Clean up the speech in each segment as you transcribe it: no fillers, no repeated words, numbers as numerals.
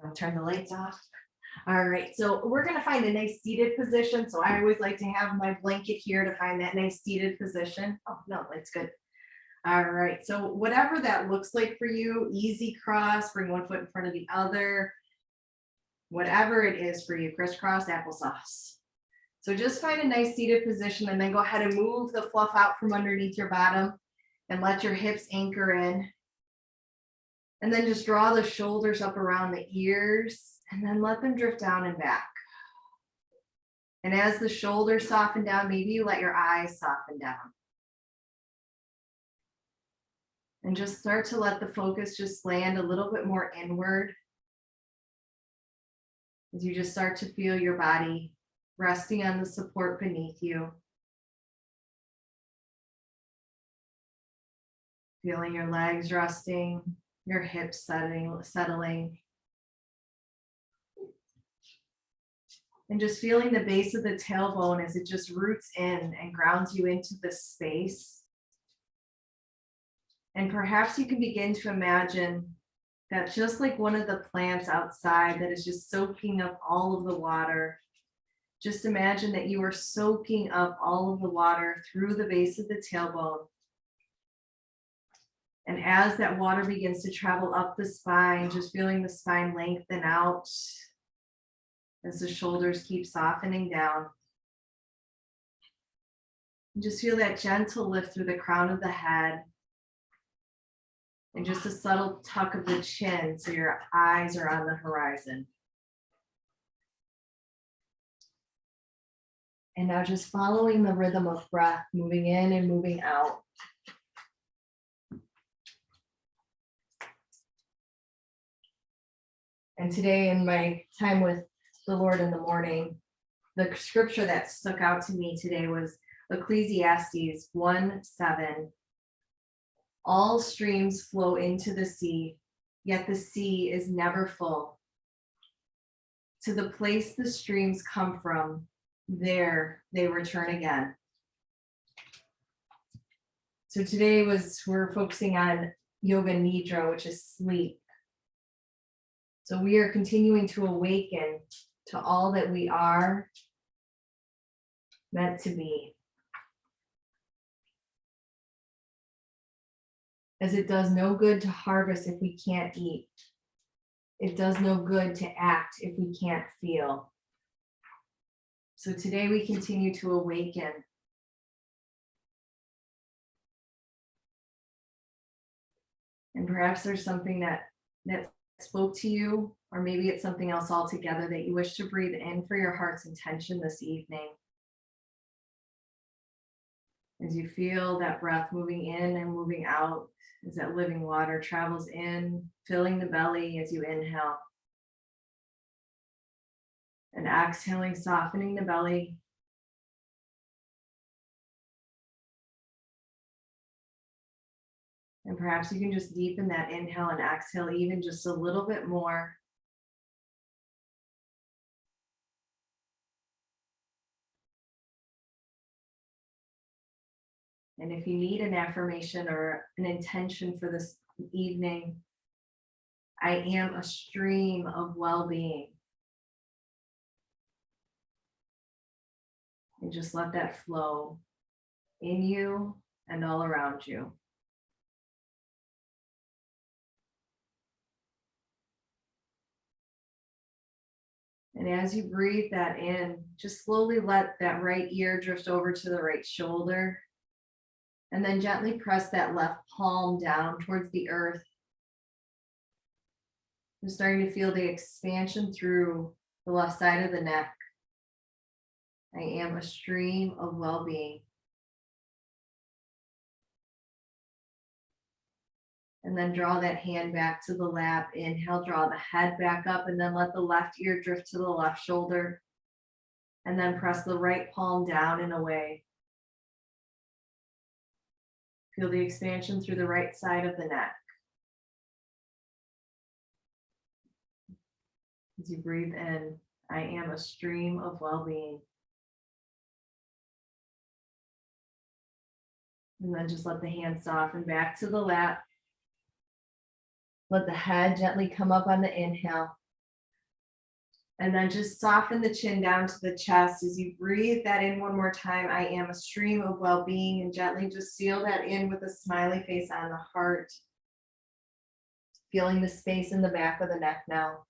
I'll turn the lights off. All right, so we're gonna find a nice seated position. So I always like to have my blanket here to find that nice seated position. Oh, no, that's good. All right, so whatever that looks like for you, easy cross, bring one foot in front of the other, whatever it is for you, crisscross applesauce. So just find a nice seated position and then go ahead and move the fluff out from underneath your bottom and let your hips anchor in. And then just draw the shoulders up around the ears and then let them drift down and back. And as the shoulders soften down, maybe you let your eyes soften down. And just start to let the focus just land a little bit more inward as you just start to feel your body resting on the support beneath you. Feeling your legs resting, your hips settling. And just feeling the base of the tailbone as it just roots in and grounds you into this space. And perhaps you can begin to imagine that just like one of the plants outside that is just soaking up all of the water, just imagine that you are soaking up all of the water through the base of the tailbone. And as that water begins to travel up the spine, just feeling the spine lengthen out as the shoulders keep softening down. And just feel that gentle lift through the crown of the head and just a subtle tuck of the chin so your eyes are on the horizon. And now just following the rhythm of breath, moving in and moving out. And today in my time with the Lord in the morning, the scripture that stuck out to me today was Ecclesiastes 1:7. All streams flow into the sea, yet the sea is never full. To the place the streams come from, there they return again. So today we're focusing on yoga nidra, which is sleep. So we are continuing to awaken to all that we are meant to be. As it does no good to harvest if we can't eat. It does no good to act if we can't feel. So today we continue to awaken. And perhaps there's something that spoke to you, or maybe it's something else altogether that you wish to breathe in for your heart's intention this evening. As you feel that breath moving in and moving out, as that living water travels in, filling the belly as you inhale. And exhaling, softening the belly. And perhaps you can just deepen that inhale and exhale even just a little bit more. And if you need an affirmation or an intention for this evening, I am a stream of well-being. And just let that flow in you and all around you. And as you breathe that in, just slowly let that right ear drift over to the right shoulder. And then gently press that left palm down towards the earth. You're starting to feel the expansion through the left side of the neck. I am a stream of well-being. And then draw that hand back to the lap. Inhale, draw the head back up, and then let the left ear drift to the left shoulder. And then press the right palm down and away. Feel the expansion through the right side of the neck. As you breathe in, I am a stream of well-being. And then just let the hand soften back to the lap. Let the head gently come up on the inhale. And then just soften the chin down to the chest as you breathe that in one more time. I am a stream of well-being, and gently just seal that in with a smiley face on the heart. Feeling the space in the back of the neck now.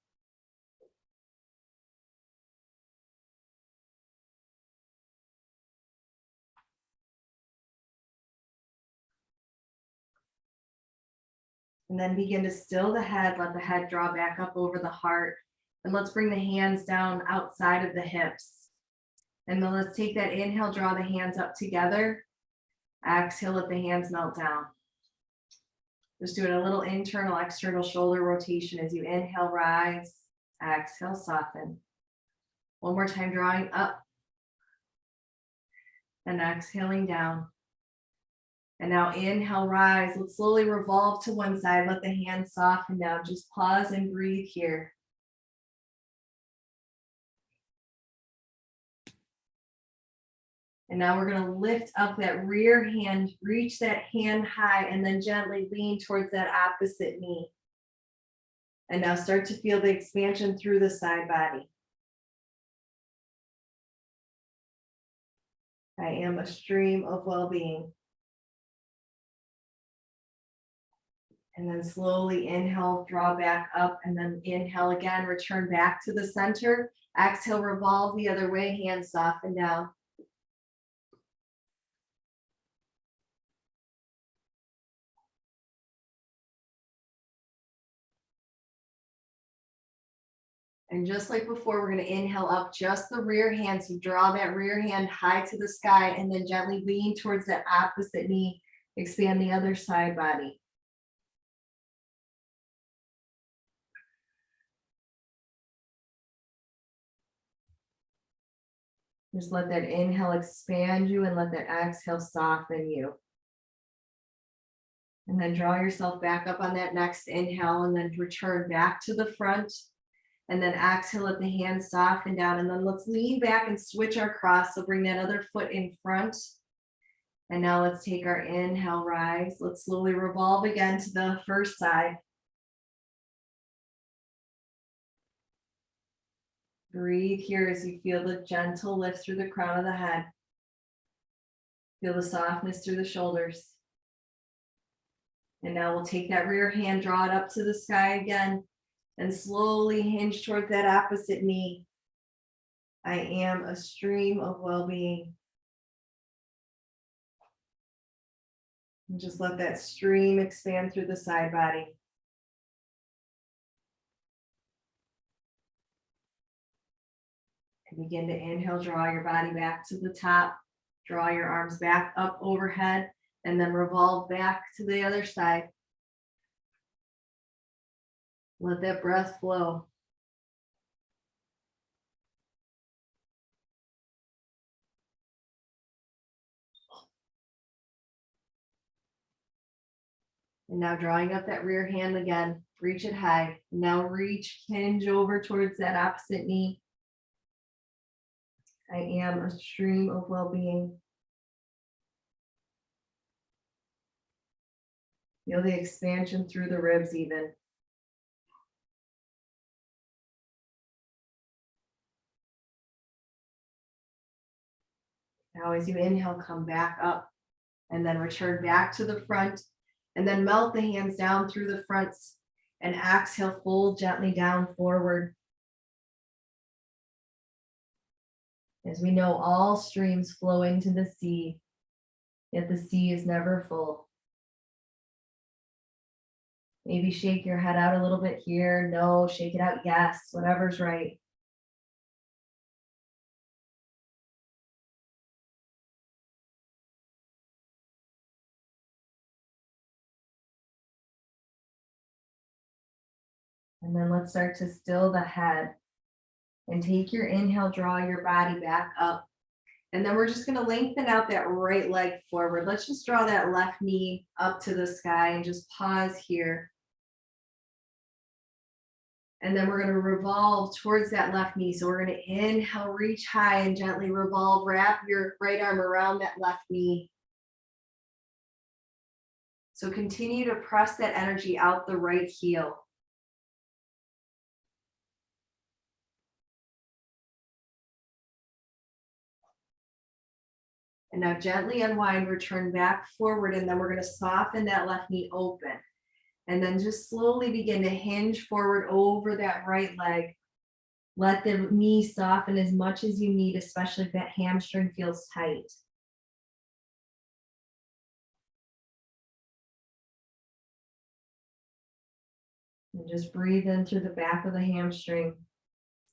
And then begin to still the head, let the head draw back up over the heart. And let's bring the hands down outside of the hips. And then let's take that inhale, draw the hands up together. Exhale, let the hands melt down. Just doing a little internal, external shoulder rotation as you inhale, rise. Exhale, soften. One more time, drawing up. And exhaling down. And now inhale, rise. Let's slowly revolve to one side. Let the hands soften down. Just pause and breathe here. And now we're going to lift up that rear hand, reach that hand high, and then gently lean towards that opposite knee. And now start to feel the expansion through the side body. I am a stream of well-being. And then slowly inhale, draw back up, and then inhale again, return back to the center. Exhale, revolve the other way, hands soften down. And just like before, we're going to inhale up just the rear hand. So draw that rear hand high to the sky and then gently lean towards that opposite knee. Expand the other side body. Just let that inhale expand you and let that exhale soften you. And then draw yourself back up on that next inhale and then return back to the front. And then exhale, let the hands soften down. And then let's lean back and switch our cross. So bring that other foot in front. And now let's take our inhale, rise. Let's slowly revolve again to the first side. Breathe here as you feel the gentle lift through the crown of the head. Feel the softness through the shoulders. And now we'll take that rear hand, draw it up to the sky again, and slowly hinge towards that opposite knee. I am a stream of well-being. And just let that stream expand through the side body. And begin to inhale, draw your body back to the top, draw your arms back up overhead, and then revolve back to the other side. Let that breath flow. And now drawing up that rear hand again, reach it high. Now reach, hinge over towards that opposite knee. I am a stream of well-being. Feel the expansion through the ribs even. Now as you inhale, come back up and then return back to the front and then melt the hands down through the fronts and exhale, fold gently down forward. As we know, all streams flow into the sea, yet the sea is never full. Maybe shake your head out a little bit here. No, shake it out. Yes, whatever's right. And then let's start to still the head and take your inhale, draw your body back up. And then we're just going to lengthen out that right leg forward. Let's just draw that left knee up to the sky and just pause here. And then we're going to revolve towards that left knee. So we're going to inhale, reach high and gently revolve, wrap your right arm around that left knee. So continue to press that energy out the right heel. And now gently unwind, return back forward, and then we're going to soften that left knee open. And then just slowly begin to hinge forward over that right leg. Let the knee soften as much as you need, especially if that hamstring feels tight. And just breathe in through the back of the hamstring.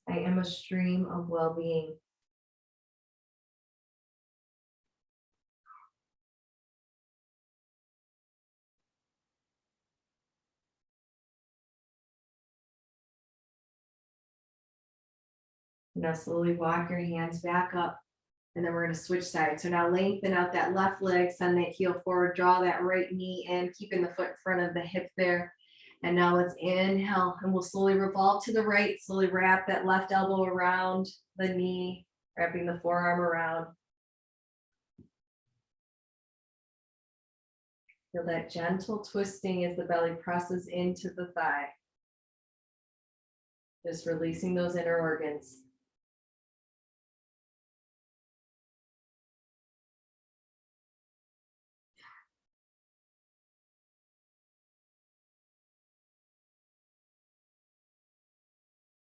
I am a stream of well-being. Now slowly walk your hands back up, and then we're going to switch sides. So now lengthen out that left leg, send that heel forward, draw that right knee in, keeping the foot in front of the hip there. And now let's inhale, and we'll slowly revolve to the right, slowly wrap that left elbow around the knee, wrapping the forearm around. Feel that gentle twisting as the belly presses into the thigh. Just releasing those inner organs.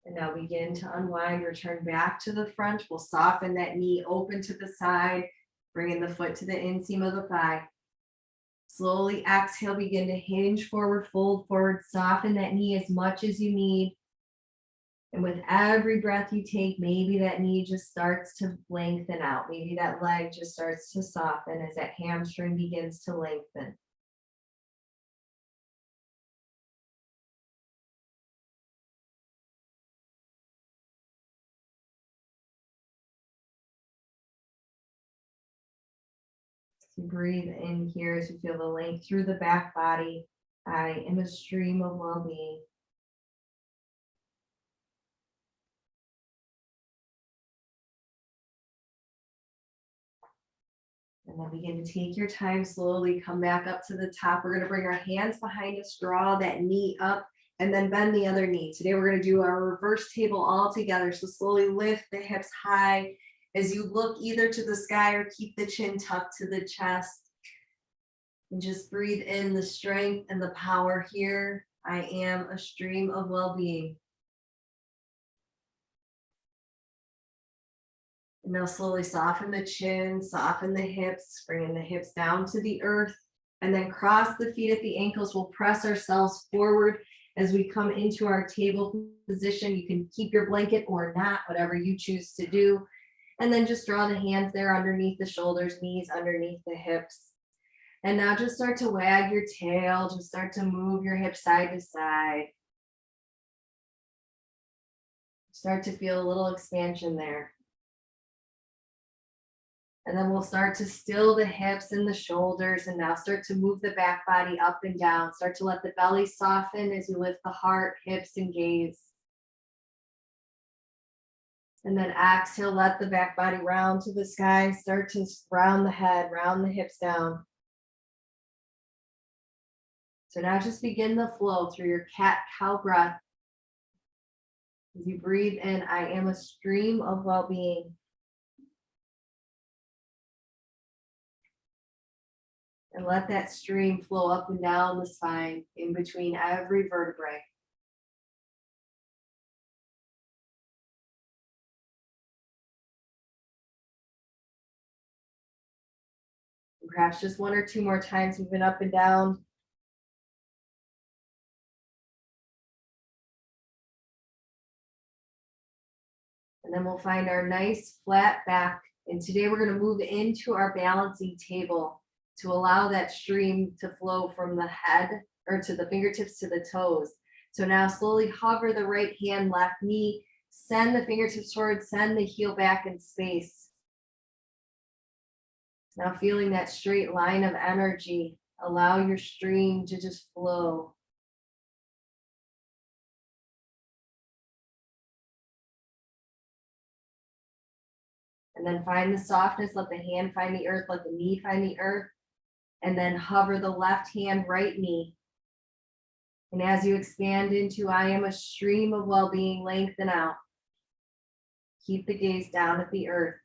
And now begin to unwind, return back to the front. We'll soften that knee open to the side, bringing the foot to the inseam of the thigh. Slowly exhale, begin to hinge forward, fold forward, soften that knee as much as you need. And with every breath you take, maybe that knee just starts to lengthen out. Maybe that leg just starts to soften as that hamstring begins to lengthen. So breathe in here as you feel the length through the back body. I am a stream of well-being. And then begin to take your time, slowly come back up to the top. We're going to bring our hands behind us, draw that knee up, and then bend the other knee. Today we're going to do our reverse table all together. So slowly lift the hips high as you look either to the sky or keep the chin tucked to the chest. And just breathe in the strength and the power here. I am a stream of well-being. And now slowly soften the chin, soften the hips, bringing the hips down to the earth, and then cross the feet at the ankles. We'll press ourselves forward as we come into our table position. You can keep your blanket or not, whatever you choose to do. And then just draw the hands there underneath the shoulders, knees underneath the hips. And now just start to wag your tail, just start to move your hips side to side. Start to feel a little expansion there. And then we'll start to still the hips and the shoulders, and now start to move the back body up and down. Start to let the belly soften as you lift the heart, hips, and gaze. And then exhale, let the back body round to the sky. Start to round the head, round the hips down. So now just begin the flow through your cat-cow breath. As you breathe in, I am a stream of well-being. And let that stream flow up and down the spine, in between every vertebrae. And perhaps just one or two more times, moving up and down. And then we'll find our nice flat back. And today we're going to move into our balancing table to allow that stream to flow from the head or to the fingertips to the toes. So now slowly hover the right hand, left knee, send the fingertips forward, send the heel back in space. Now feeling that straight line of energy, allow your stream to just flow. And then find the softness, let the hand find the earth, let the knee find the earth. And then hover the left hand, right knee. And as you expand into I am a stream of well-being, lengthen out. Keep the gaze down at the earth.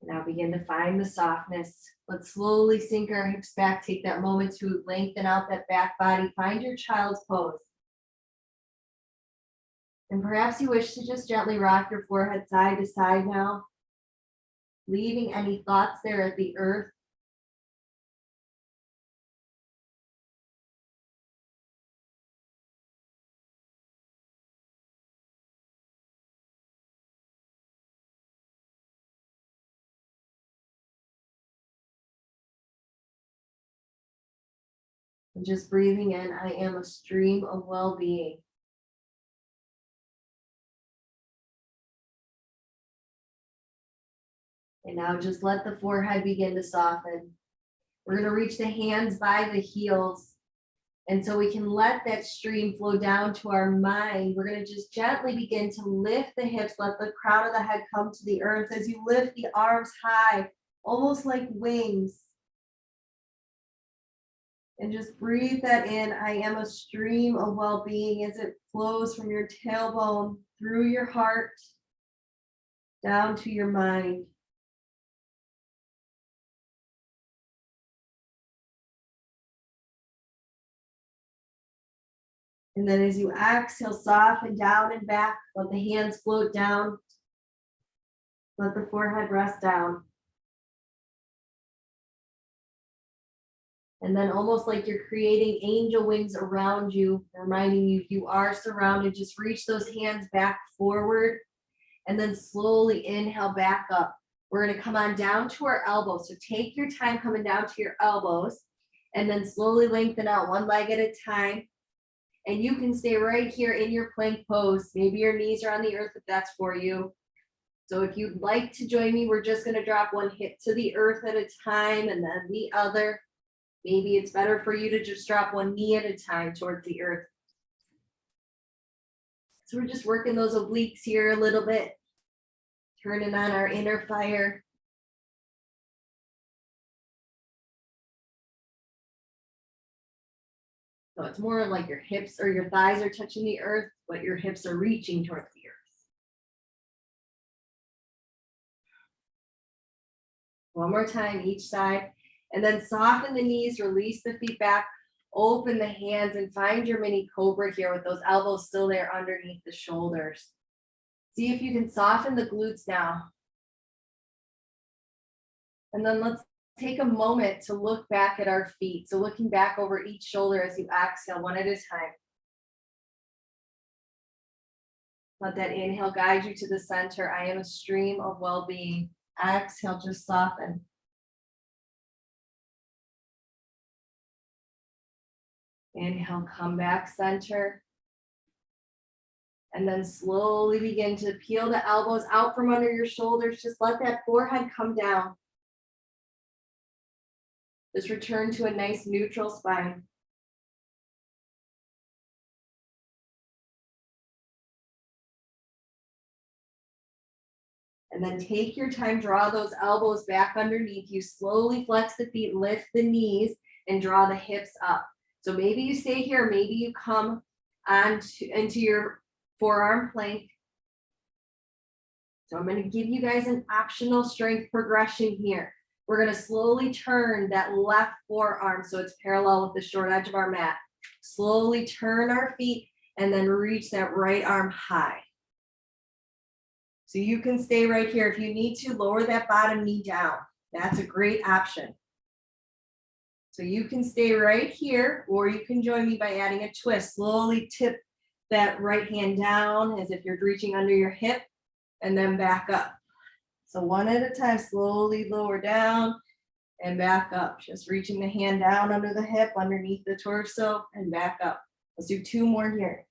Now begin to find the softness. Let's slowly sink our hips back. Take that moment to lengthen out that back body. Find your child's pose. And perhaps you wish to just gently rock your forehead side to side now, leaving any thoughts there at the earth. And just breathing in, I am a stream of well-being. And now just let the forehead begin to soften. We're going to reach the hands by the heels. And so we can let that stream flow down to our mind. We're going to just gently begin to lift the hips, let the crown of the head come to the earth as you lift the arms high, almost like wings. And just breathe that in. I am a stream of well-being as it flows from your tailbone through your heart down to your mind. And then as you exhale, soften down and back. Let the hands float down. Let the forehead rest down. And then almost like you're creating angel wings around you, reminding you you are surrounded. Just reach those hands back forward and then slowly inhale back up. We're going to come on down to our elbows. So take your time coming down to your elbows and then slowly lengthen out one leg at a time. And you can stay right here in your plank pose. Maybe your knees are on the earth if that's for you. So if you'd like to join me, we're just going to drop one hip to the earth at a time and then the other. Maybe it's better for you to just drop one knee at a time towards the earth. So we're just working those obliques here a little bit, turning on our inner fire. So it's more like your hips or your thighs are touching the earth, but your hips are reaching towards the earth. One more time each side. And then soften the knees, release the feet back, open the hands, and find your mini cobra here with those elbows still there underneath the shoulders. See if you can soften the glutes now. And then let's take a moment to look back at our feet. So looking back over each shoulder as you exhale one at a time. Let that inhale guide you to the center. I am a stream of well-being. Exhale, just soften. Inhale, come back center. And then slowly begin to peel the elbows out from under your shoulders. Just let that forehead come down. Just return to a nice neutral spine. And then take your time, draw those elbows back underneath you. Slowly flex the feet, lift the knees, and draw the hips up. So maybe you stay here, maybe you come into your forearm plank. So I'm going to give you guys an optional strength progression here. We're going to slowly turn that left forearm so it's parallel with the short edge of our mat. Slowly turn our feet and then reach that right arm high. So you can stay right here. If you need to, lower that bottom knee down. That's a great option. So you can stay right here, or you can join me by adding a twist. Slowly tip that right hand down as if you're reaching under your hip and then back up. So one at a time, slowly lower down and back up. Just reaching the hand down under the hip, underneath the torso and back up. Let's do two more here.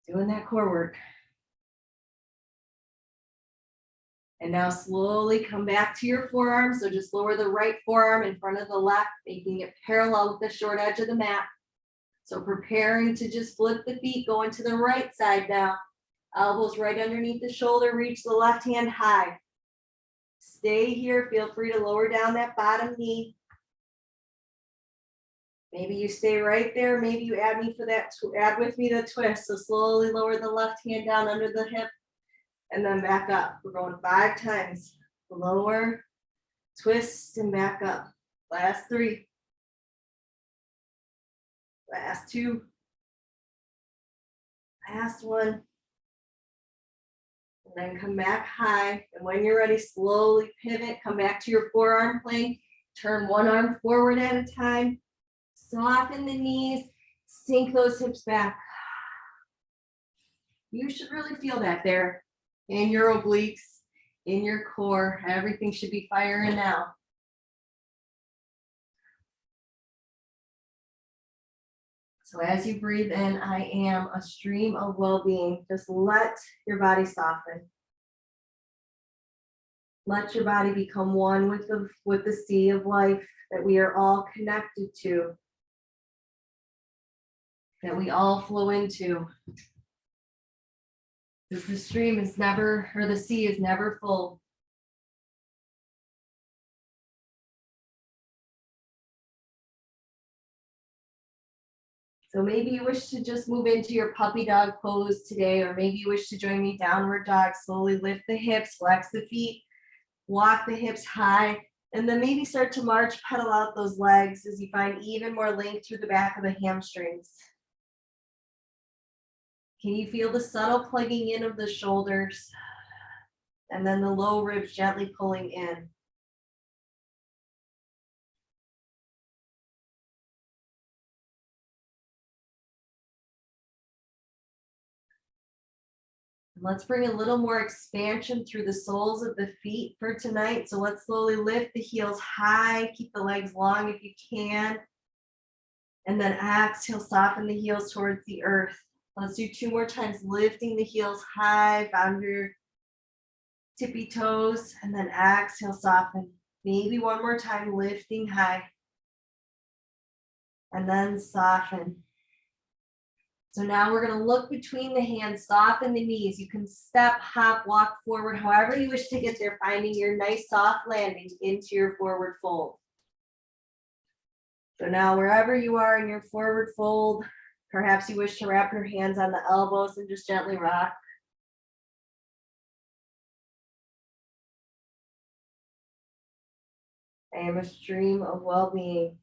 Doing that core work. And now slowly come back to your forearm. So just lower the right forearm in front of the left, making it parallel with the short edge of the mat. So preparing to just flip the feet, going to the right side now. Elbows right underneath the shoulder, reach the left hand high. Stay here, feel free to lower down that bottom knee. Maybe you stay right there, maybe you add with me the twist. So slowly lower the left hand down under the hip and then back up. We're going 5 times. lower, twist and back up. Last 3, last 2, last 1, and then come back high. And when you're ready, slowly pivot, come back to your forearm plank, turn one arm forward at a time, soften the knees, sink those hips back. You should really feel that there in your obliques, in your core. Everything should be firing now. So as you breathe in, I am a stream of well-being. Just let your body soften. Let your body become one with the sea of life that we are all connected to, that we all flow into. Because the stream is never, or the sea is never full. So maybe you wish to just move into your puppy dog pose today, or maybe you wish to join me downward dog. Slowly lift the hips, flex the feet, walk the hips high, and then maybe start to march, pedal out those legs as you find even more length through the back of the hamstrings. Can you feel the subtle plugging in of the shoulders, and then the low ribs gently pulling in? Let's bring a little more expansion through the soles of the feet for tonight. So let's slowly lift the heels high, keep the legs long if you can. And then exhale, soften the heels towards the earth. Let's do 2 more times, lifting the heels high, bound your tippy toes, and then exhale, soften. Maybe 1 more time, lifting high. And then soften. So now we're going to look between the hands, soften the knees. You can step, hop, walk forward, however you wish to get there, finding your nice soft landing into your forward fold. So now wherever you are in your forward fold, perhaps you wish to wrap your hands on the elbows and just gently rock. I am a stream of well-being.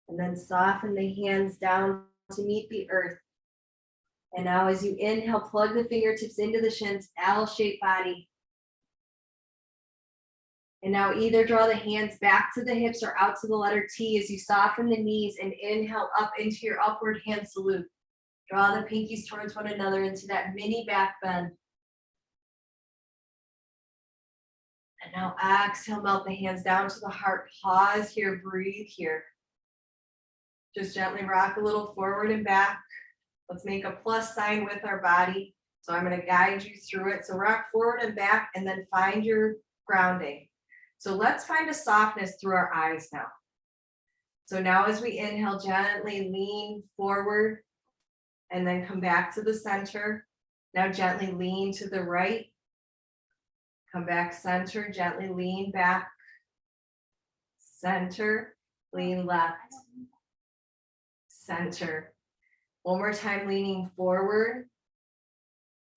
And then soften the hands down to meet the earth. And now as you inhale, plug the fingertips into the shins, L-shaped body. And now either draw the hands back to the hips or out to the letter T as you soften the knees and inhale up into your upward hand salute. Draw the pinkies towards one another into that mini back bend. And now exhale, melt the hands down to the heart. Pause here, breathe here. Just gently rock a little forward and back. Let's make a plus sign with our body. So I'm going to guide you through it. So rock forward and back and then find your grounding. So let's find a softness through our eyes now. So now as we inhale, gently lean forward and then come back to the center. Now gently lean to the right. Come back center, gently lean back. Center, lean left. Center. 1 more time, leaning forward.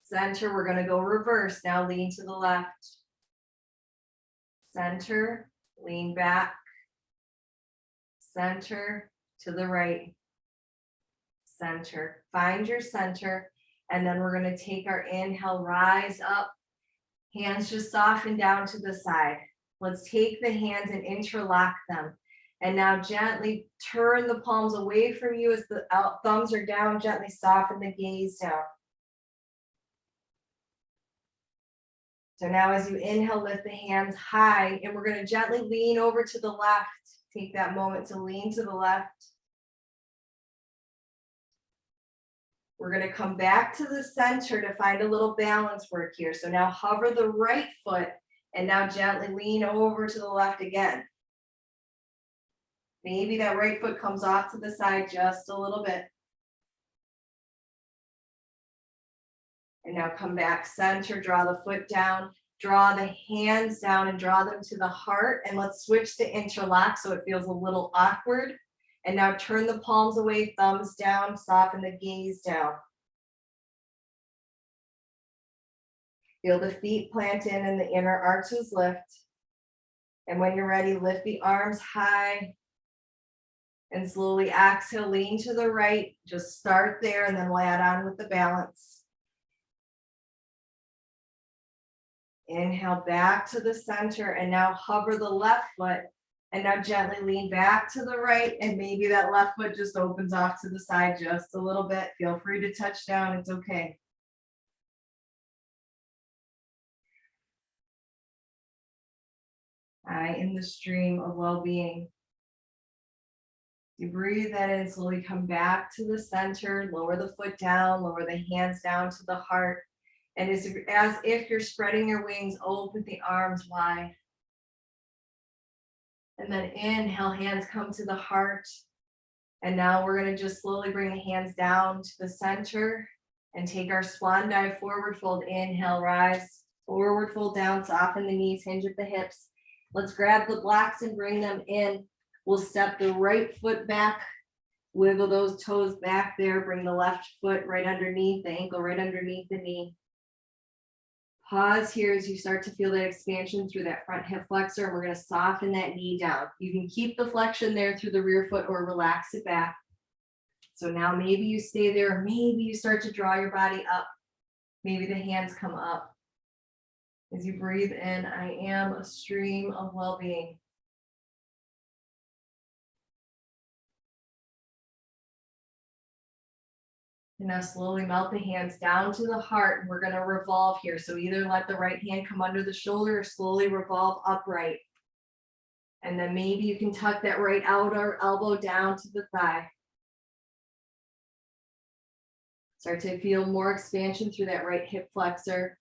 Center, we're going to go reverse. Now lean to the left. Center, lean back. Center, to the right. Center. Find your center. And then we're going to take our inhale, rise up. Hands just soften down to the side. Let's take the hands and interlock them. And now gently turn the palms away from you as the thumbs are down. Gently soften the gaze down. So now as you inhale, lift the hands high, and we're going to gently lean over to the left. Take that moment to lean to the left. We're going to come back to the center to find a little balance work here. So now hover the right foot and now gently lean over to the left again. Maybe that right foot comes off to the side just a little bit. And now come back center, draw the foot down, draw the hands down and draw them to the heart. And let's switch to interlock so it feels a little awkward. And now turn the palms away, thumbs down, soften the gaze down. Feel the feet plant in and the inner arches lift. And when you're ready, lift the arms high and slowly exhale, lean to the right. Just start there and then we'll add on with the balance. Inhale back to the center and now hover the left foot and now gently lean back to the right and maybe that left foot just opens off to the side just a little bit. Feel free to touch down, it's okay. I am the stream of well-being. You breathe that in, slowly come back to the center, lower the foot down, lower the hands down to the heart. And it's as if you're spreading your wings, open the arms wide. And then inhale, hands come to the heart. And now we're going to just slowly bring the hands down to the center and take our swan dive forward fold. Inhale, rise, forward fold down, soften the knees, hinge at the hips. Let's grab the blocks and bring them in. We'll step the right foot back, wiggle those toes back there, bring the left foot right underneath the ankle, right underneath the knee. Pause here as you start to feel that expansion through that front hip flexor, and we're going to soften that knee down. You can keep the flexion there through the rear foot or relax it back. So now maybe you stay there, maybe you start to draw your body up. Maybe the hands come up. As you breathe in, I am a stream of well-being. And now slowly melt the hands down to the heart, and we're going to revolve here. So either let the right hand come under the shoulder or slowly revolve upright. And then maybe you can tuck that right outer elbow down to the thigh. Start to feel more expansion through that right hip flexor.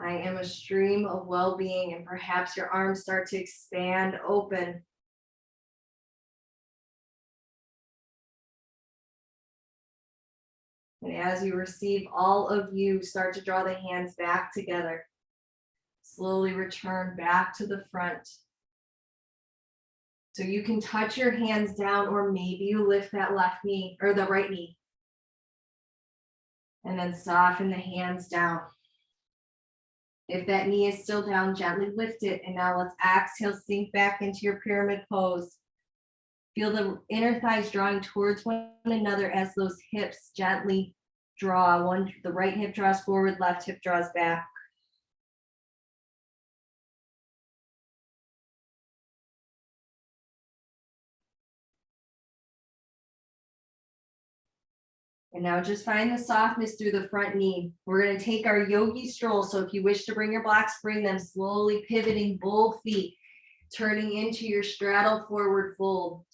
I am a stream of well-being, and perhaps your arms start to expand open. And as you receive all of you, start to draw the hands back together. Slowly return back to the front. So you can touch your hands down, or maybe you lift that left knee or the right knee. And then soften the hands down. If that knee is still down, gently lift it. And now let's exhale, sink back into your pyramid pose. Feel the inner thighs drawing towards one another as those hips gently draw. The right hip draws forward, left hip draws back. And now just find the softness through the front knee. We're going to take our yogi stroll. So if you wish to bring your blocks, bring them, slowly pivoting both feet, turning into your straddle forward fold.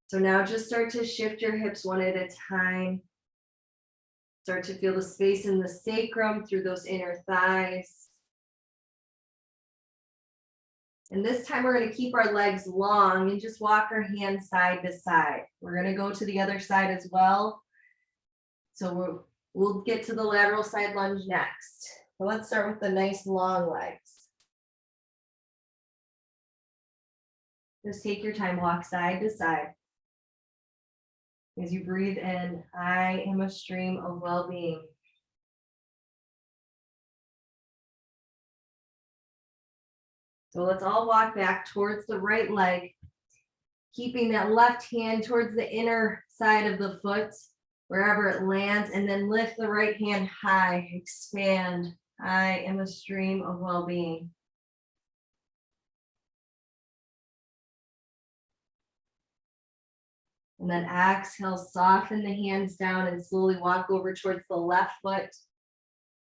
So now just start to shift your hips one at a time. Start to feel the space in the sacrum through those inner thighs. And this time we're going to keep our legs long and just walk our hands side to side. We're going to go to the other side as well. So we'll get to the lateral side lunge next. So let's start with the nice long legs. Just take your time, walk side to side. As you breathe in, I am a stream of well-being. So let's all walk back towards the right leg, keeping that left hand towards the inner side of the foot, wherever it lands, and then lift the right hand high, expand. I am a stream of well-being. And then exhale, soften the hands down and slowly walk over towards the left foot.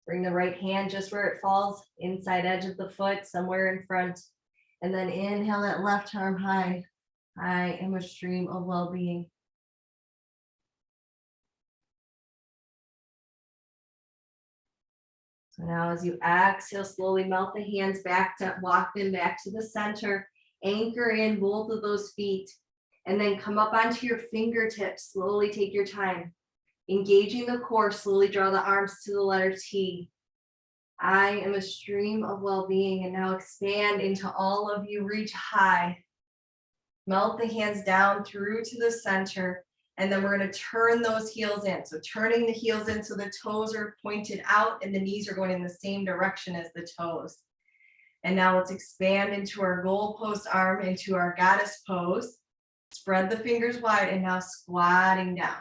Bring the right hand just where it falls, inside edge of the foot, somewhere in front. And then inhale that left arm high. I am a stream of well-being. So now as you exhale, slowly melt the hands back to walk them back to the center. Anchor in both of those feet. And then come up onto your fingertips. Slowly take your time. Engaging the core, slowly draw the arms to the letter T. I am a stream of well-being. And now expand into all of you. Reach high. Melt the hands down through to the center. And then we're going to turn those heels in. So turning the heels in so the toes are pointed out and the knees are going in the same direction as the toes. And now let's expand into our goalpost arm, into our goddess pose. Spread the fingers wide and now squatting down.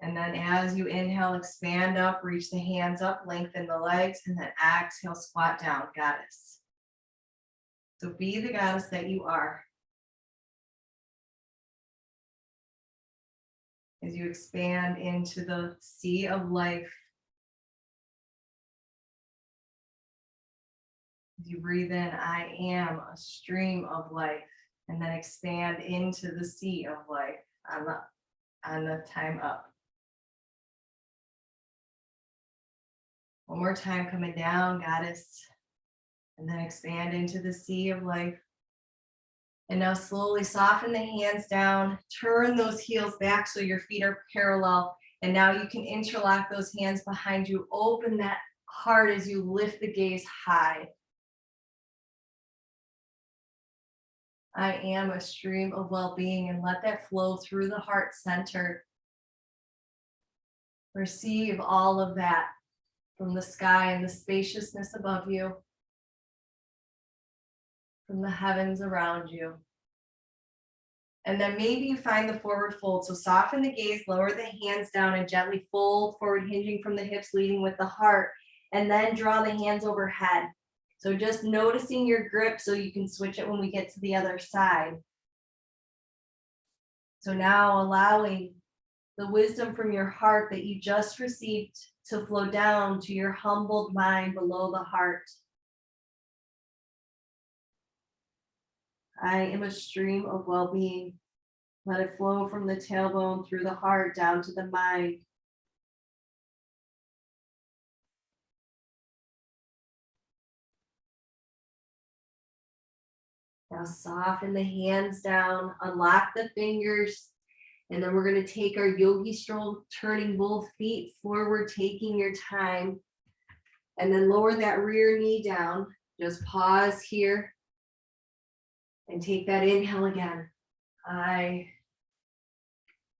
And then as you inhale, expand up, reach the hands up, lengthen the legs, and then exhale, squat down, goddess. So be the goddess that you are. As you expand into the sea of life. As you breathe in, I am a stream of life. And then expand into the sea of life on the time up. One more time, coming down, goddess. And then expand into the sea of life. And now slowly soften the hands down, turn those heels back so your feet are parallel. And now you can interlock those hands behind you. Open that heart as you lift the gaze high. I am a stream of well-being, and let that flow through the heart center. Receive all of that from the sky and the spaciousness above you, from the heavens around you. And then maybe you find the forward fold. So soften the gaze, lower the hands down, and gently fold forward, hinging from the hips, leading with the heart. And then draw the hands overhead. So just noticing your grip so you can switch it when we get to the other side. So now allowing the wisdom from your heart that you just received to flow down to your humbled mind below the heart. I am a stream of well-being. Let it flow from the tailbone through the heart down to the mind. Now soften the hands down, unlock the fingers, and then we're going to take our yogi stroll, turning both feet forward, taking your time, and then lower that rear knee down. Just pause here and take that inhale again. I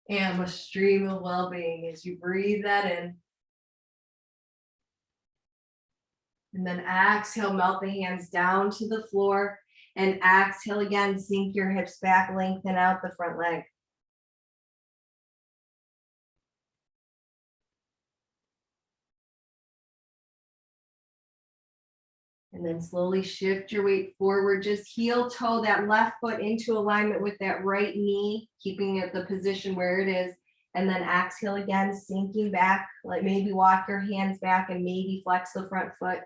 am a stream of well-being as you breathe that in. And then exhale, melt the hands down to the floor. And exhale again, sink your hips back, lengthen out the front leg. And then slowly shift your weight forward. Just heel toe that left foot into alignment with that right knee, keeping it the position where it is. And then exhale again, sinking back, like maybe walk your hands back and maybe flex the front foot.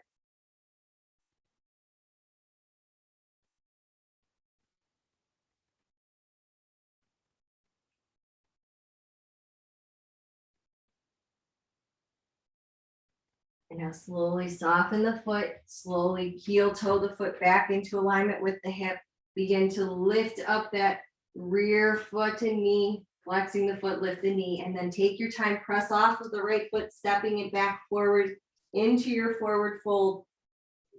And now slowly soften the foot, slowly heel toe the foot back into alignment with the hip. Begin to lift up that rear foot and knee, flexing the foot, lift the knee, and then take your time, press off of the right foot, stepping it back forward into your forward fold.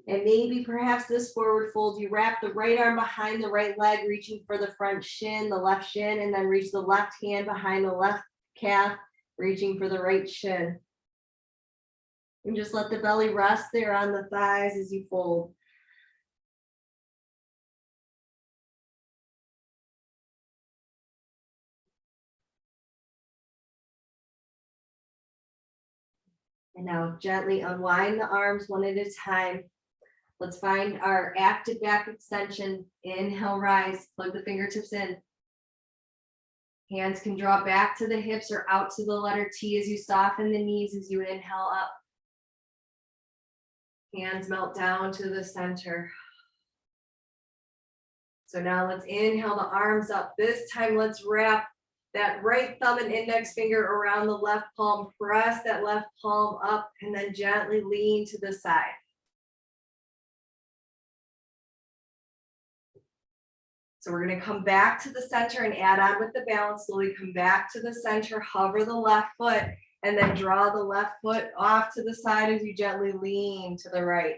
And maybe perhaps this forward fold, you wrap the right arm behind the right leg, reaching for the front shin, the left shin, and then reach the left hand behind the left calf, reaching for the right shin. And just let the belly rest there on the thighs as you fold. And now gently unwind the arms one at a time. Let's find our active back extension. Inhale, rise, plug the fingertips in. Hands can draw back to the hips or out to the letter T as you soften the knees as you inhale up. Hands melt down to the center. So now let's inhale the arms up. This time let's wrap that right thumb and index finger around the left palm. Press that left palm up and then gently lean to the side. So we're going to come back to the center and add on with the balance. Slowly come back to the center, hover the left foot, and then draw the left foot off to the side as you gently lean to the right.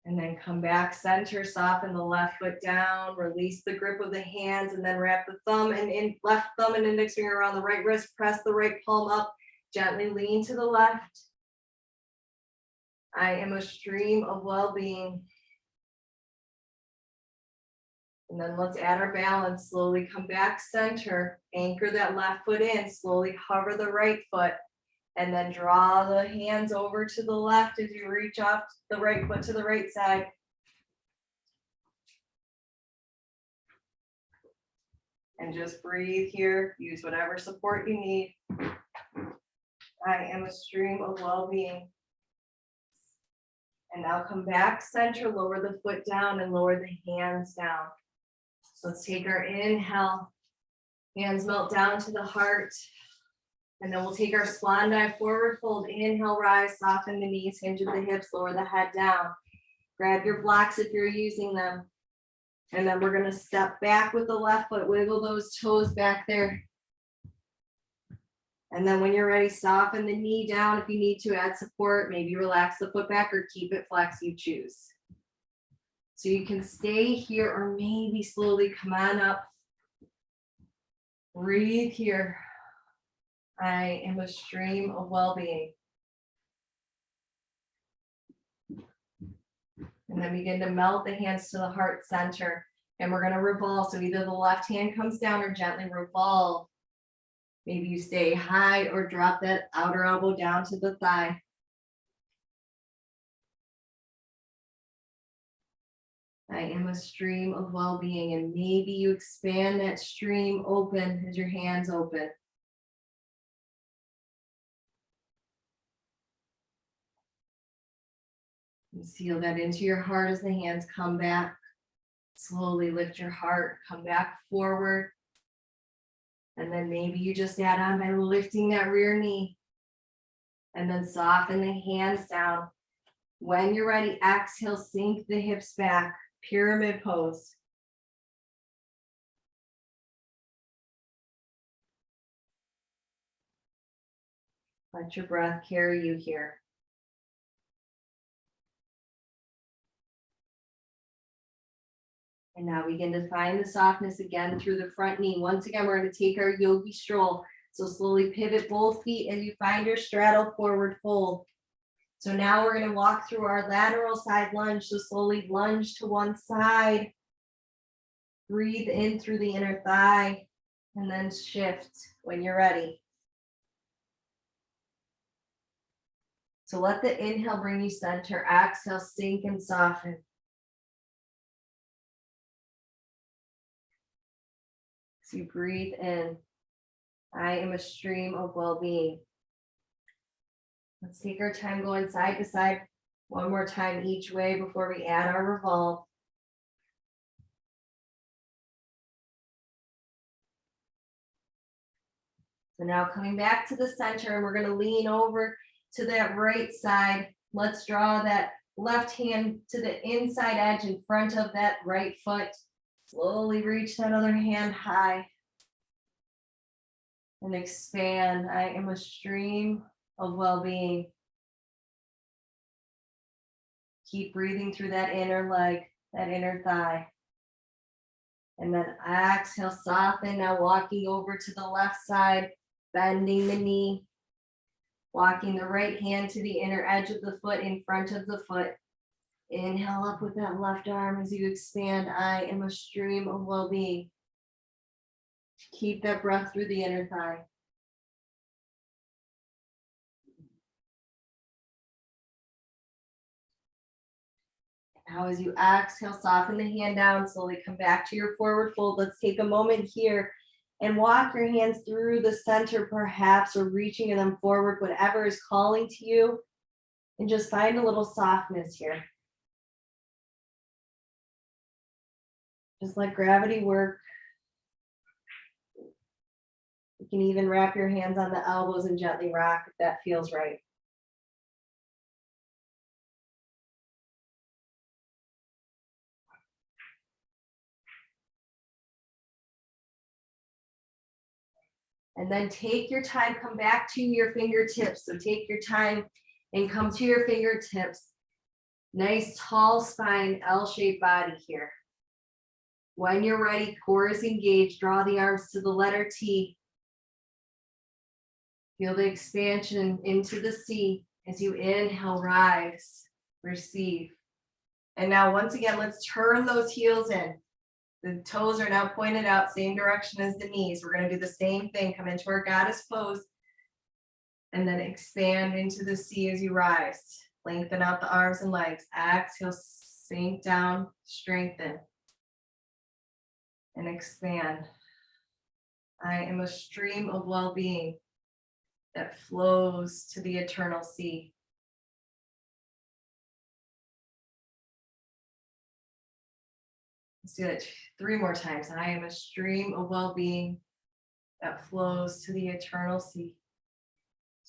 And then come back center, soften the left foot down, release the grip of the hands, and then wrap the thumb and left thumb and index finger around the right wrist, press the right palm up, gently lean to the left. I am a stream of well-being. And then let's add our balance. Slowly come back center, anchor that left foot in, slowly hover the right foot, and then draw the hands over to the left as you reach off the right foot to the right side. And just breathe here. Use whatever support you need. I am a stream of well-being. And now come back center, lower the foot down and lower the hands down. So let's take our inhale. Hands melt down to the heart. And then we'll take our swan dive, forward fold, inhale, rise, soften the knees, hinge at the hips, lower the head down. Grab your blocks if you're using them. And then we're gonna step back with the left foot, wiggle those toes back there. And then when you're ready, soften the knee down. If you need to add support, maybe relax the foot back or keep it flex, you choose. So you can stay here or maybe slowly come on up. Breathe here. I am a stream of well-being. And then begin to melt the hands to the heart center. And we're going to revolve. So either the left hand comes down or gently revolve. Maybe you stay high or drop that outer elbow down to the thigh. I am a stream of well-being. And maybe you expand that stream open as your hands open. And seal that into your heart as the hands come back. Slowly lift your heart, come back forward. And then maybe you just add on by lifting that rear knee. And then soften the hands down. When you're ready, exhale, sink the hips back, pyramid pose. Let your breath carry you here. And now begin to find the softness again through the front knee. Once again, we're going to take our yogi stroll. So slowly pivot both feet as you find your straddle forward fold. So now we're going to walk through our lateral side lunge. So slowly lunge to one side. Breathe in through the inner thigh and then shift when you're ready. So let the inhale bring you center. Exhale, sink and soften. So you breathe in. I am a stream of well-being. Let's take our time going side to side one more time each way before we add our revolve. So now coming back to the center, and we're going to lean over to that right side. Let's draw that left hand to the inside edge in front of that right foot. Slowly reach that other hand high and expand. I am a stream of well-being. Keep breathing through that inner leg, that inner thigh. And then exhale, soften. Now walking over to the left side, bending the knee, walking the right hand to the inner edge of the foot in front of the foot. Inhale up with that left arm as you expand. I am a stream of well-being. Keep that breath through the inner thigh. Now as you exhale, soften the hand down, slowly come back to your forward fold. Let's take a moment here and walk your hands through the center perhaps, or reaching them forward, whatever is calling to you, and just find a little softness here. Just let gravity work. You can even wrap your hands on the elbows and gently rock if that feels right. And then take your time, come back to your fingertips. So take your time and come to your fingertips. Nice tall spine, L-shaped body here. When you're ready, core is engaged. Draw the arms to the letter T. Feel the expansion into the C as you inhale, rise, receive. And now once again, let's turn those heels in. The toes are now pointed out, same direction as the knees. We're going to do the same thing. Come into our goddess pose and then expand into the C as you rise. Lengthen out the arms and legs. Exhale, sink down, strengthen, and expand. I am a stream of well-being that flows to the eternal sea. Let's do it 3 more times. I am a stream of well-being that flows to the eternal sea.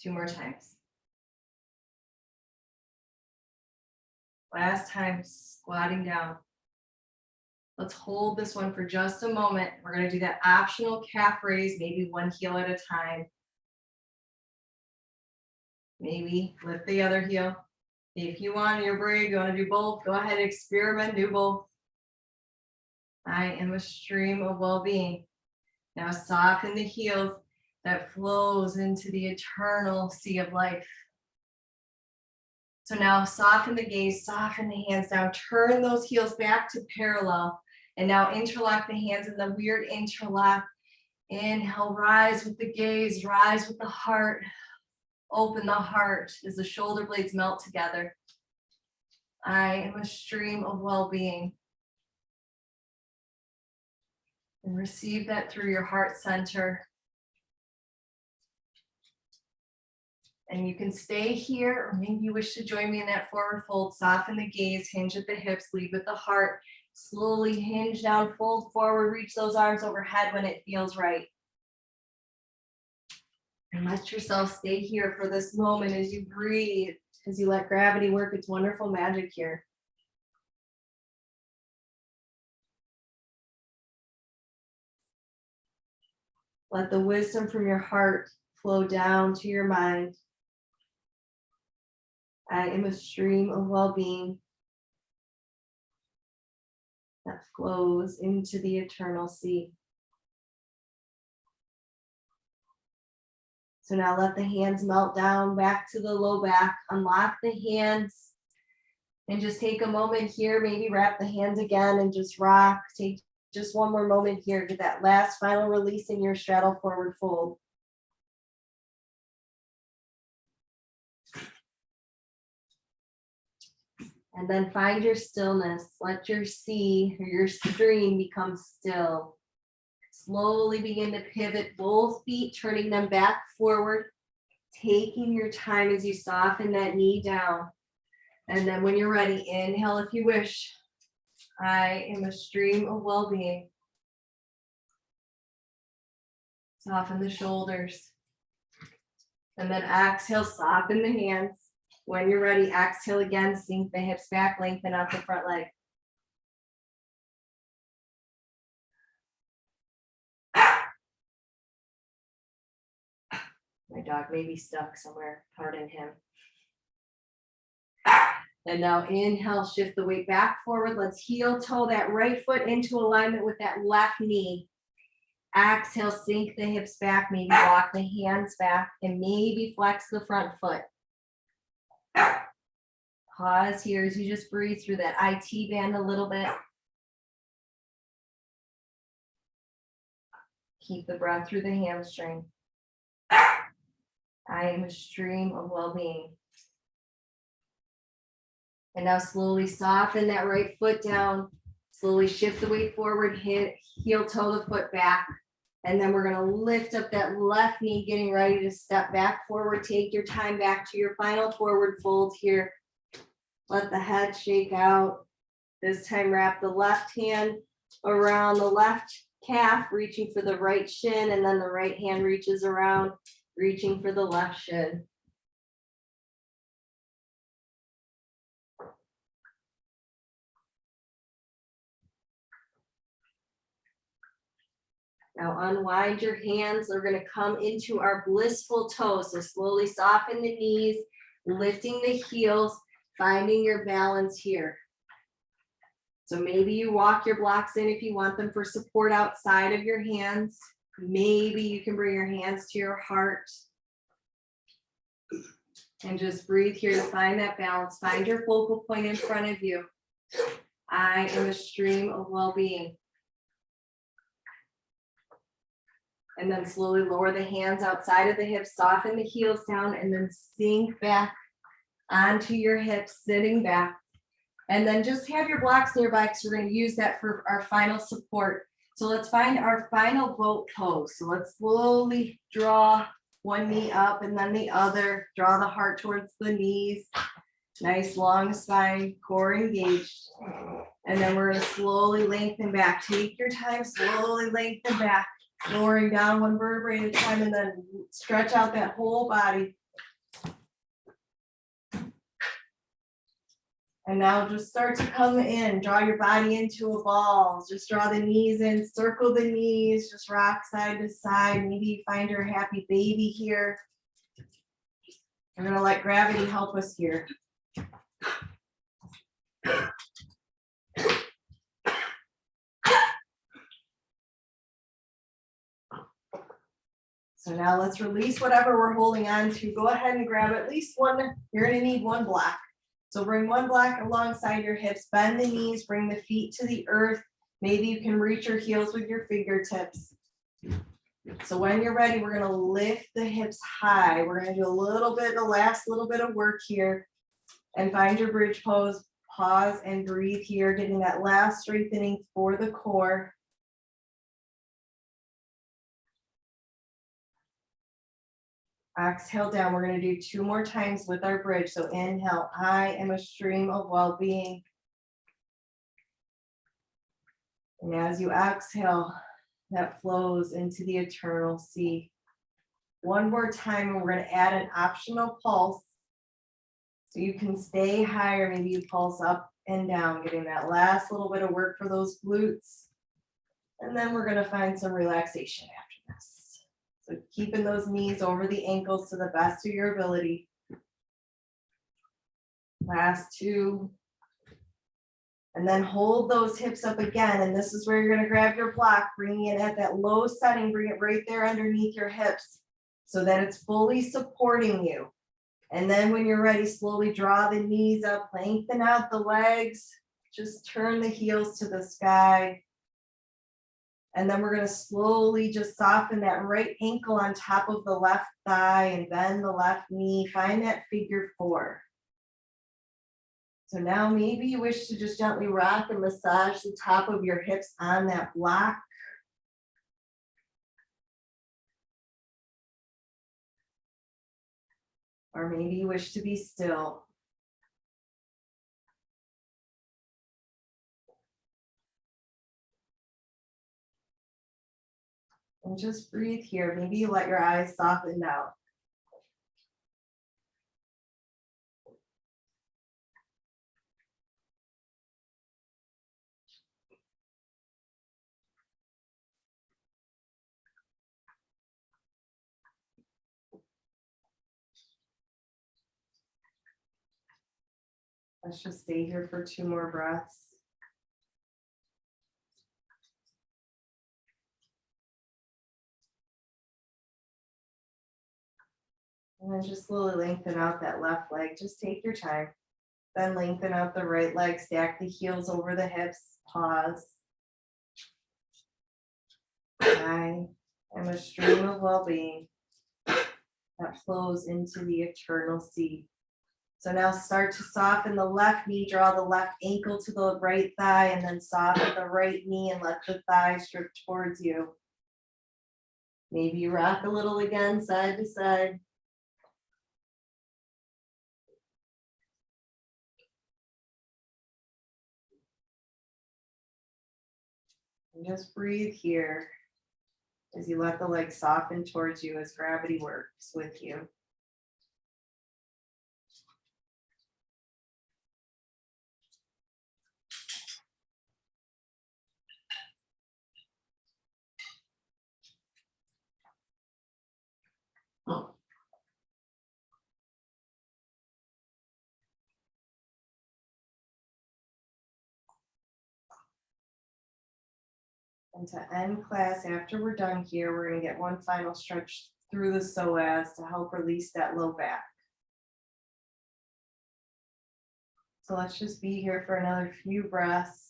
2 more times. Last time, squatting down. Let's hold this one for just a moment. We're going to do that optional calf raise, maybe one heel at a time. Maybe lift the other heel. If you want, you're brave, you want to do both, go ahead and experiment, do both. I am a stream of well-being. Now soften the heels that flows into the eternal sea of life. So now soften the gaze, soften the hands down, turn those heels back to parallel, and now interlock the hands in the weird interlock. Inhale, rise with the gaze, rise with the heart. Open the heart as the shoulder blades melt together. I am a stream of well-being. And receive that through your heart center. And you can stay here, or maybe you wish to join me in that forward fold. Soften the gaze, hinge at the hips, lead with the heart. Slowly hinge down, fold forward, reach those arms overhead when it feels right. And let yourself stay here for this moment as you breathe, as you let gravity work its wonderful magic here. Let the wisdom from your heart flow down to your mind. I am a stream of well-being that flows into the eternal sea. So now let the hands melt down back to the low back. Unlock the hands and just take a moment here. Maybe wrap the hands again and just rock. Take just one more moment here. Get that last final release in your straddle forward fold. And then find your stillness. Let your sea or your stream become still. Slowly begin to pivot both feet, turning them back forward, taking your time as you soften that knee down. And then when you're ready, inhale if you wish. I am a stream of well-being. Soften the shoulders. And then exhale, soften the hands. When you're ready, exhale again, sink the hips back, lengthen out the front leg. My dog may be stuck somewhere, pardon him. And now inhale, shift the weight back forward. Let's heel toe that right foot into alignment with that left knee. Exhale, sink the hips back, maybe walk the hands back, and maybe flex the front foot. Pause here as you just breathe through that IT band a little bit. Keep the breath through the hamstring. I am a stream of well-being. And now slowly soften that right foot down. Slowly shift the weight forward, heel toe the foot back. And then we're going to lift up that left knee, getting ready to step back forward. Take your time back to your final forward fold here. Let the head shake out. This time wrap the left hand around the left calf, reaching for the right shin, and then the right hand reaches around, reaching for the left shin. Now unwind your hands. They're going to come into our blissful toes. So slowly soften the knees, lifting the heels. finding your balance here. So maybe you walk your blocks in if you want them for support outside of your hands. Maybe you can bring your hands to your heart and just breathe here to find that balance. Find your focal point in front of you. I am a stream of well-being. And then slowly lower the hands outside of the hips, soften the heels down, and then sink back onto your hips, sitting back. And then just have your blocks nearby because we're going to use that for our final support. So let's find our final boat pose. So let's slowly draw one knee up and then the other. Draw the heart towards the knees. Nice long spine, core engaged. And then we're going to slowly lengthen back. Take your time, slowly lengthen back. Lowering down one vertebrae at a time and then stretch out that whole body. And now just start to come in, draw your body into a ball. Just draw the knees in, circle the knees, just rock side to side. Maybe you find your happy baby here. We're gonna let gravity help us here. So now let's release whatever we're holding on to. Go ahead and grab at least one. You're gonna need one block. So bring one block alongside your hips, bend the knees, bring the feet to the earth. Maybe you can reach your heels with your fingertips. So when you're ready, we're gonna lift the hips high. We're gonna do the last little bit of work here and find your bridge pose. Pause and breathe here, getting that last strengthening for the core. Exhale down. We're going to do 2 more times with our bridge. So inhale, I am a stream of well-being. And as you exhale, that flows into the eternal sea. One more time, and we're going to add an optional pulse. So you can stay higher. Maybe you pulse up and down, getting that last little bit of work for those glutes. And then we're going to find some relaxation after this. So keeping those knees over the ankles to the best of your ability. Last 2. And then hold those hips up again. And this is where you're going to grab your block, bringing it at that low setting, bring it right there underneath your hips so that it's fully supporting you. And then when you're ready, slowly draw the knees up, lengthen out the legs, just turn the heels to the sky. And then we're going to slowly just soften that right ankle on top of the left thigh and bend the left knee. Find that figure 4. So now maybe you wish to just gently rock and massage the top of your hips on that block. Or maybe you wish to be still. And just breathe here. Maybe you let your eyes soften out. Let's just stay here for 2 more breaths. And then just slowly lengthen out that left leg. Just take your time. Then lengthen out the right leg. Stack the heels over the hips. Pause. I am a stream of well-being that flows into the eternal sea. So now start to soften the left knee. Draw the left ankle to the right thigh and then soften the right knee and let the thigh drift towards you. Maybe you rock a little again, side to side. And just breathe here as you let the legs soften towards you as gravity works with you. And to end class, after we're done here, we're going to get one final stretch through the psoas to help release that low back. So let's just be here for another few breaths.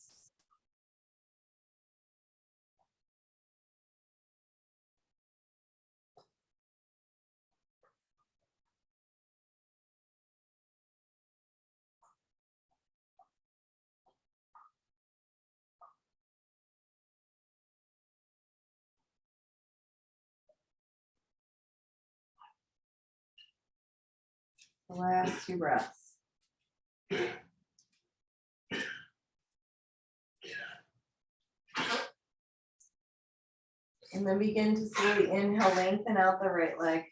The last two breaths. And then begin to slowly inhale, lengthen out the right leg.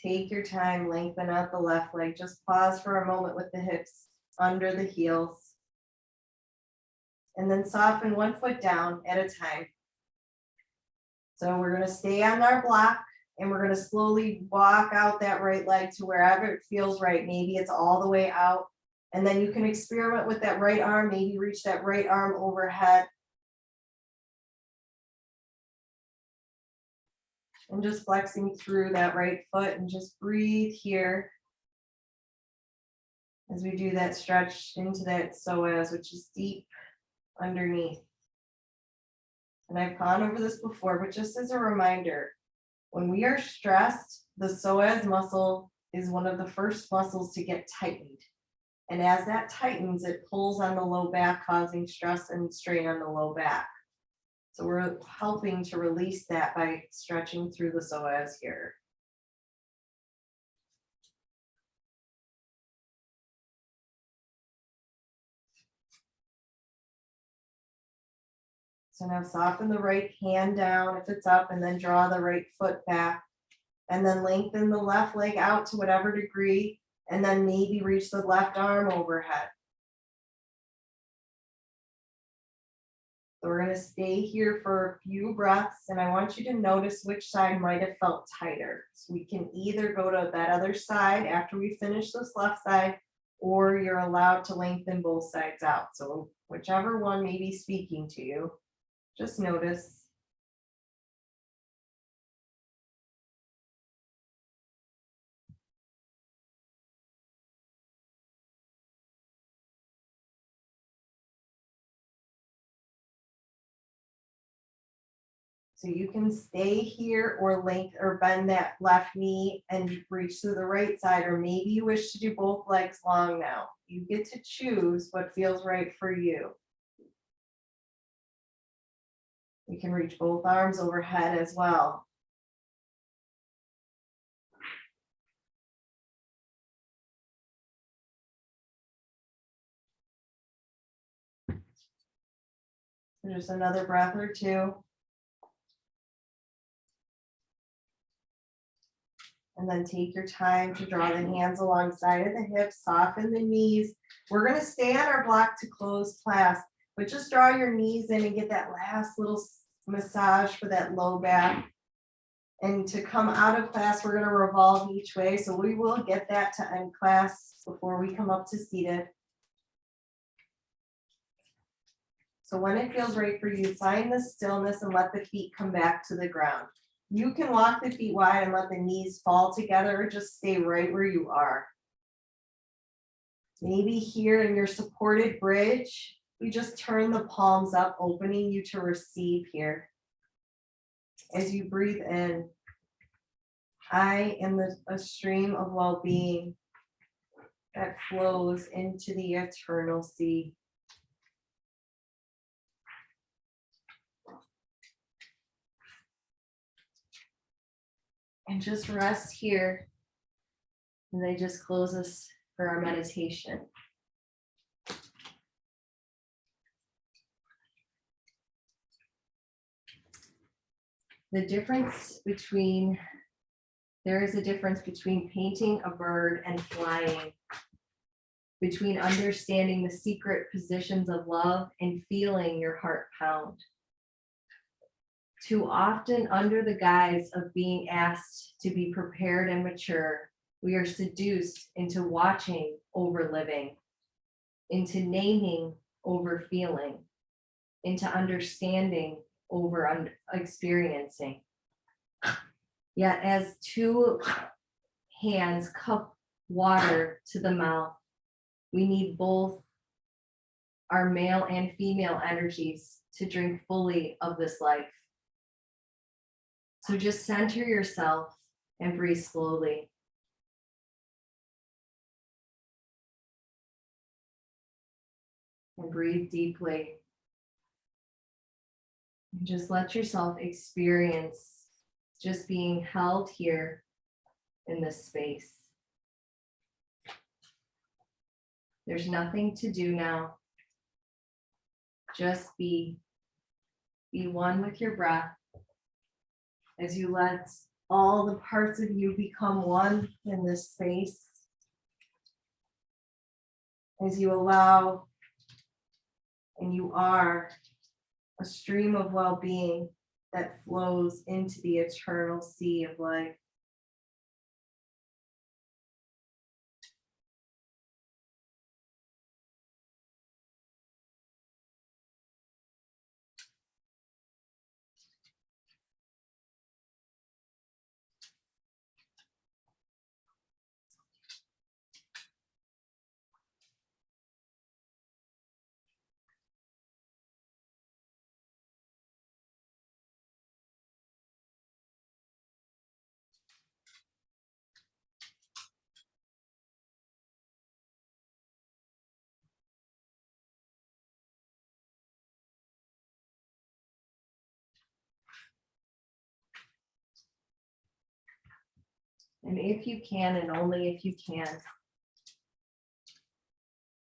Take your time, lengthen out the left leg. Just pause for a moment with the hips under the heels. And then soften one foot down at a time. So we're going to stay on our block and we're going to slowly walk out that right leg to wherever it feels right. Maybe it's all the way out. And then you can experiment with that right arm, maybe reach that right arm overhead. And just flexing through that right foot and just breathe here as we do that stretch into that psoas, which is deep underneath. And I've gone over this before, but just as a reminder, when we are stressed, the psoas muscle is one of the first muscles to get tightened. And as that tightens, it pulls on the low back, causing stress and strain on the low back. So we're helping to release that by stretching through the psoas here. So now soften the right hand down if it's up, and then draw the right foot back. And then lengthen the left leg out to whatever degree, and then maybe reach the left arm overhead. So we're going to stay here for a few breaths, and I want you to notice which side might have felt tighter. So we can either go to that other side after we finish this left side, or you're allowed to lengthen both sides out. So whichever one may be speaking to you, just notice. So you can stay here or lengthen or bend that left knee and reach to the right side, or maybe you wish to do both legs long now. You get to choose what feels right for you. You can reach both arms overhead as well. So just another breath or two. And then take your time to draw the hands alongside of the hips, soften the knees. We're going to stay on our block to close class, but just draw your knees in and get that last little massage for that low back. And to come out of class, we're going to revolve each way. So we will get that to end class before we come up to seated. So when it feels right for you, find the stillness and let the feet come back to the ground. You can walk the feet wide and let the knees fall together, or just stay right where you are. Maybe here in your supported bridge, you just turn the palms up, opening you to receive here. As you breathe in, I am a stream of well-being that flows into the eternal sea. And just rest here. And they just close us for our meditation. There is a difference between painting a bird and flying, between understanding the secret positions of love and feeling your heart pound. Too often, under the guise of being asked to be prepared and mature, we are seduced into watching over living, into naming over feeling, into understanding over experiencing. Yet as two hands cup water to the mouth, we need both our male and female energies to drink fully of this life. So just center yourself and breathe slowly. And breathe deeply. And just let yourself experience just being held here in this space. There's nothing to do now. Just be one with your breath as you let all the parts of you become one in this space. As you allow and you are a stream of well-being that flows into the eternal sea of life. And if you can, and only if you can,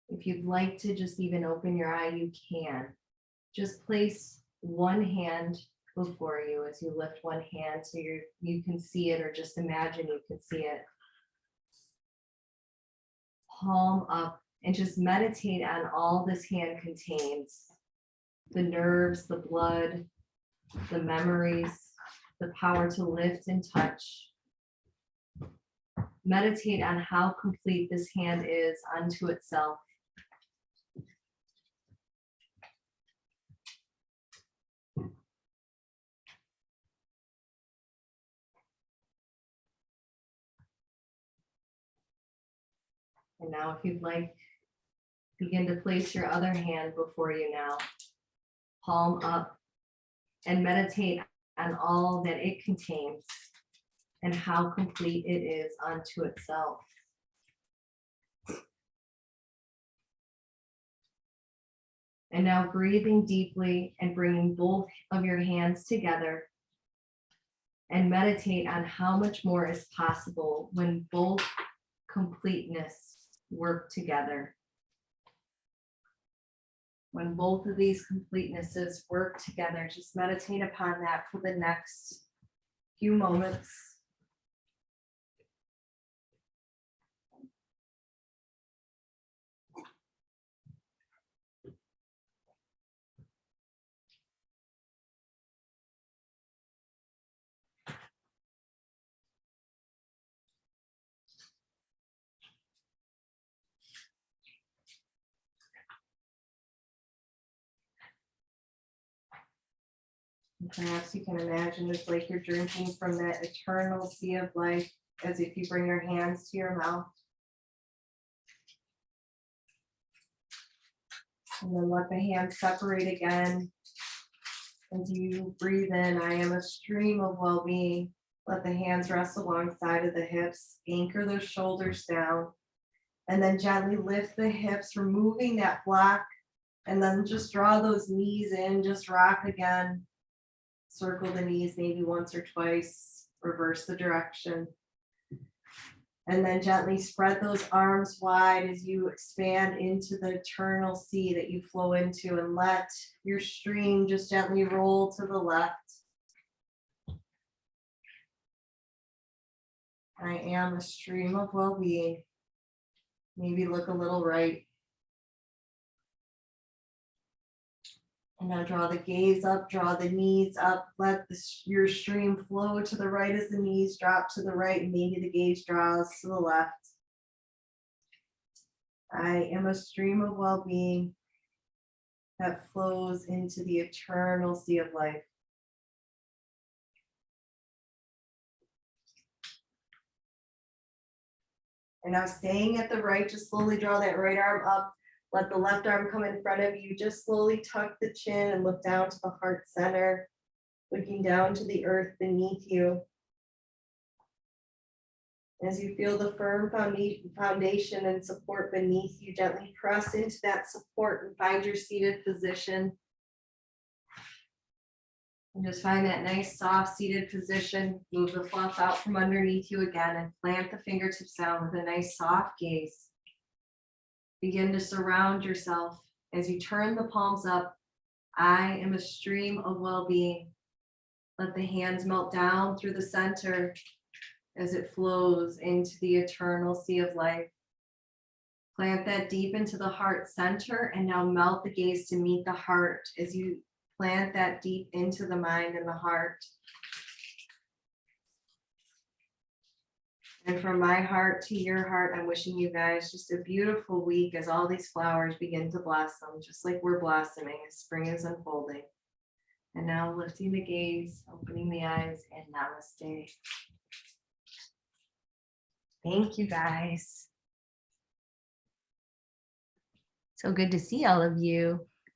if you'd like to just even open your eye, you can. Just place one hand before you as you lift one hand so you can see it, or just imagine you can see it. Palm up, and just meditate on all this hand contains. The nerves, the blood, the memories, the power to lift and touch. Meditate on how complete this hand is unto itself. And now, if you'd like, begin to place your other hand before you now, palm up, and meditate on all that it contains and how complete it is unto itself. And now breathing deeply and bringing both of your hands together, and meditate on how much more is possible when both completeness work together. When both of these completenesses work together, just meditate upon that for the next few moments. Perhaps you can imagine it's like you're drinking from that eternal sea of life, as if you bring your hands to your mouth. And then let the hands separate again. As you breathe in, I am a stream of well-being. Let the hands rest alongside of the hips, anchor those shoulders down, and then gently lift the hips, removing that block, and then just draw those knees in, just rock again. Circle the knees maybe once or twice, reverse the direction. And then gently spread those arms wide as you expand into the eternal sea that you flow into, and let your stream just gently roll to the left. I am a stream of well-being. Maybe look a little right. And now draw the gaze up, draw the knees up, let your stream flow to the right as the knees drop to the right, and maybe the gaze draws to the left. I am a stream of well-being. that flows into the eternal sea of life. And now staying at the right, just slowly draw that right arm up. Let the left arm come in front of you. Just slowly tuck the chin and look down to the heart center, looking down to the earth beneath you. As you feel the firm foundation and support beneath you, gently press into that support and find your seated position. And just find that nice soft seated position. Move the fluff out from underneath you again and plant the fingertips down with a nice soft gaze. Begin to surround yourself as you turn the palms up. I am a stream of well-being. Let the hands melt down through the center as it flows into the eternal sea of life. Plant that deep into the heart center and now melt the gaze to meet the heart as you plant that deep into the mind and the heart. And from my heart to your heart, I'm wishing you guys just a beautiful week as all these flowers begin to blossom, just like we're blossoming as spring is unfolding. And now lifting the gaze, opening the eyes, and namaste. Thank you guys. So good to see all of you.